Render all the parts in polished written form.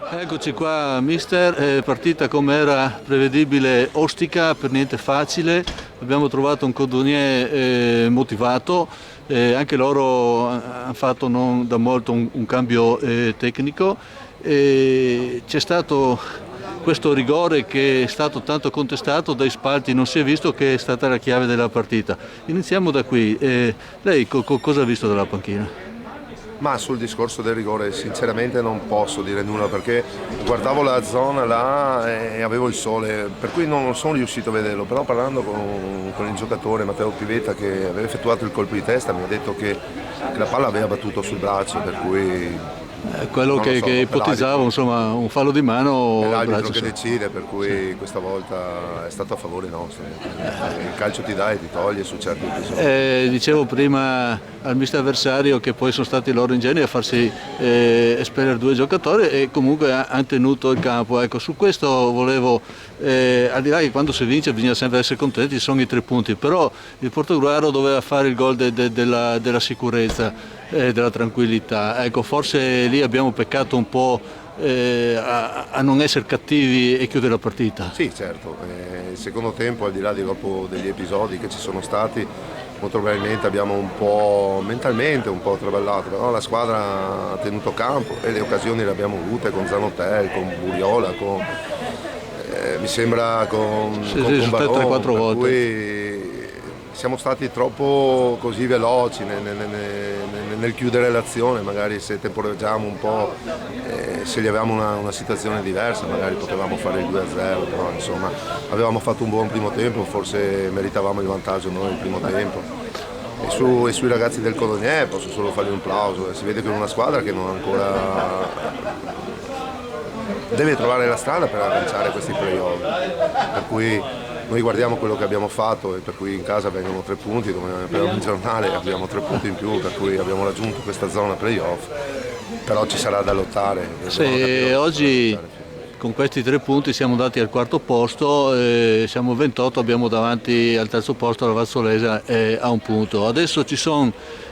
Eccoci qua, mister. Partita come era prevedibile, ostica, per niente facile. Abbiamo trovato un cordonier motivato, anche loro hanno fatto non da molto un cambio tecnico. C'è stato questo rigore che è stato tanto contestato, dai spalti non si è visto, che è stata la chiave della partita. Iniziamo da qui. Lei cosa ha visto dalla panchina? Ma sul discorso del rigore sinceramente non posso dire nulla perché guardavo la zona là e avevo il sole, per cui non sono riuscito a vederlo, però parlando con il giocatore Matteo Pivetta che aveva effettuato il colpo di testa mi ha detto che la palla aveva battuto sul braccio, per cui Quello non lo so, che ipotizzavo, insomma, un fallo di mano. è l'arbitro braccio che solo. decide, per cui Sì. questa volta è stato a favore nostro. Il calcio ti dà e ti toglie su certi episodi. Dicevo prima al mister avversario che poi sono stati loro ingenui a farsi espellere due giocatori e comunque hanno tenuto il campo. Ecco, su questo volevo, al di là che quando si vince bisogna sempre essere contenti, sono i 3 punti, però il Portogruaro doveva fare il gol della sicurezza, della tranquillità. Ecco, forse lì abbiamo peccato un po' a non essere cattivi e chiudere la partita. Sì, certo, il secondo tempo, al di là dopo degli episodi che ci sono stati, molto probabilmente abbiamo un po' mentalmente un po' traballato, però la squadra ha tenuto campo e le occasioni le abbiamo avute con Zanotel, con Buriola, mi sembra con Sì, Baron, 3-4 per volte. cui siamo stati troppo così veloci nel chiudere l'azione, magari se temporeggiamo un po', se gli avevamo una situazione diversa, magari potevamo fare il 2-0, però insomma avevamo fatto un buon primo tempo, forse meritavamo il vantaggio noi il primo tempo. E sui ragazzi del Codogné posso solo fargli un plauso, si vede che è una squadra che non ancora deve trovare la strada per agganciare questi playoff, per cui noi guardiamo quello che abbiamo fatto e per cui in casa vengono 3 punti, come abbiamo il giornale abbiamo 3 punti in più, per cui abbiamo raggiunto questa zona playoff, però ci sarà da lottare. Sì, oggi con questi 3 punti siamo andati al quarto posto, siamo 28, abbiamo davanti al terzo posto la Vazzolese a un punto. Adesso ci sono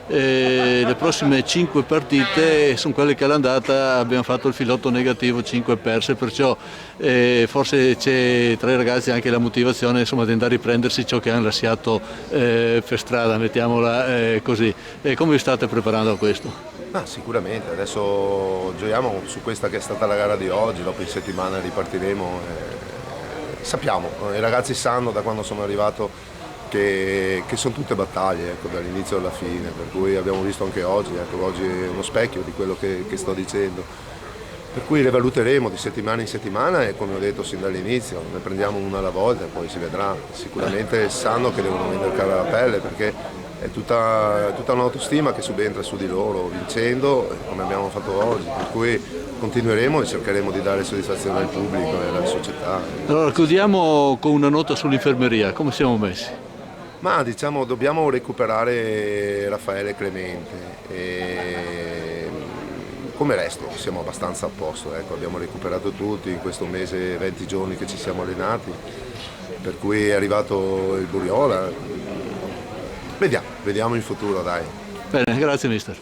le prossime 5 partite, sono quelle che all'andata abbiamo fatto il filotto negativo, 5 perse, perciò forse c'è tra i ragazzi anche la motivazione, insomma, di andare a riprendersi ciò che hanno lasciato per strada, mettiamola così. Come vi state preparando a questo? Sicuramente, adesso giochiamo su questa che è stata la gara di oggi, dopo in settimana ripartiremo. Sappiamo, i ragazzi sanno da quando sono arrivato che sono tutte battaglie, ecco, dall'inizio alla fine, per cui abbiamo visto anche oggi, ecco, oggi è uno specchio di quello che sto dicendo. Per cui le valuteremo di settimana in settimana e come ho detto sin dall'inizio, ne prendiamo una alla volta e poi si vedrà. Sicuramente sanno che devono vendere cara la pelle perché è tutta un'autostima che subentra su di loro vincendo come abbiamo fatto oggi, per cui continueremo e cercheremo di dare soddisfazione al pubblico e alla società. Allora, chiudiamo con una nota sull'infermeria, come siamo messi? Ma diciamo dobbiamo recuperare Raffaele Clemente e come resto siamo abbastanza a posto, ecco, abbiamo recuperato tutti in questo mese, 20 giorni che ci siamo allenati, per cui è arrivato il Buriola. Vediamo in futuro, dai. Bene, grazie mister.